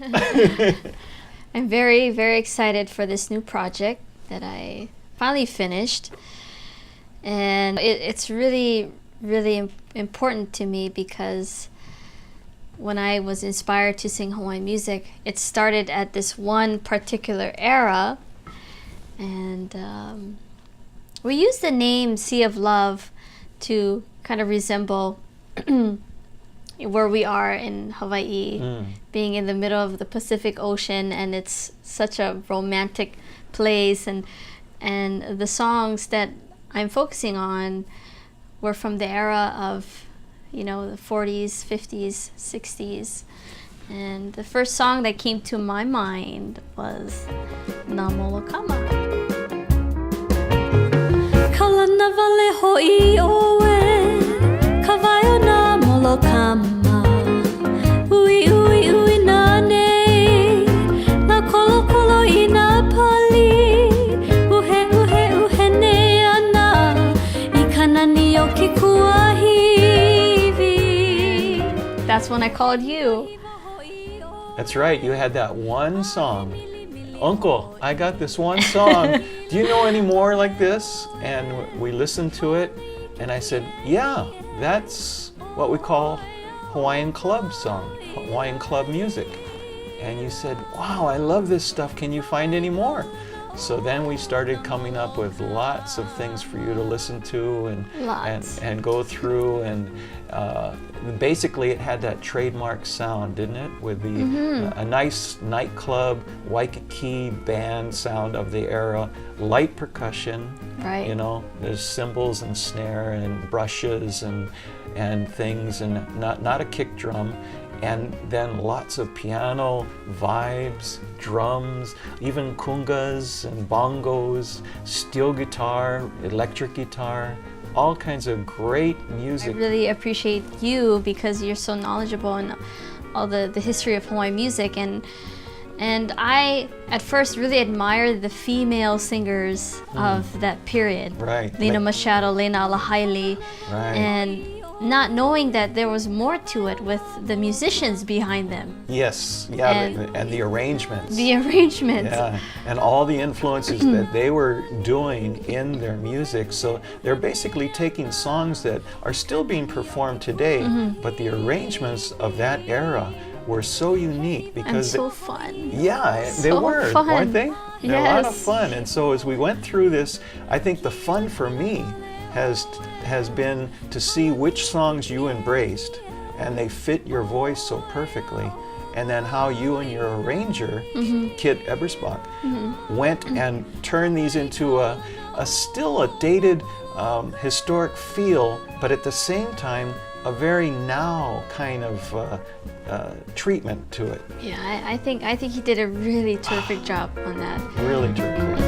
I'm very, very excited for this new project that I finally finished. And it's really, really important to me because when I was inspired to sing Hawaiian music, it started at this one particular era. And we use the name Sea of Love to kind of resemble where we are in Hawaii, being in the middle of the Pacific Ocean, and it's such a romantic place. And the songs that I'm focusing on were from the era of, the 40s, 50s, 60s. And the first song that came to my mind was Na Molokama. Kalana vale ho'i oe, kawaio na molokama. Ui ui ui na nei, na kolo kolo I na pali. Uhe uhe uhe nei ana, I kanani o ke kuahiwi. That's when I called you. That's right, you had that one song. Uncle, I got this one song. Do you know any more like this? And we listened to it, and I said, yeah, that's what we call Hawaiian club song, Hawaiian club music. And you said, wow, I love this stuff. Can you find any more? So then we started coming up with lots of things for you to listen to and go through, and basically it had that trademark sound, didn't it? With the a nice nightclub Waikiki band sound of the era, light percussion. Right. There's cymbals and snare and brushes and things, and not a kick drum. And then lots of piano vibes, drums, even kungas and bongos, steel guitar, electric guitar, all kinds of great music. I really appreciate you because you're so knowledgeable in all the history of Hawaiian music. And I, at first, really admired the female singers of that period. Right. Lena Machado, Lena Alahaili. Right. And not knowing that there was more to it with the musicians behind them. Yes, yeah, and the arrangements. The arrangements. Yeah, and all the influences that they were doing in their music. So they're basically taking songs that are still being performed today, but the arrangements of that era were so unique because and so fun. Yeah, they So were, fun. weren't they? They're a lot of Yes. fun. And so as we went through this, I think the fun for me has been to see which songs you embraced and they fit your voice so perfectly, and then how you and your arranger, Kit Ebersbach, went and turned these into a still a dated historic feel, but at the same time a very now kind of treatment to it. Yeah, I think he did a really terrific job on that. Really terrific.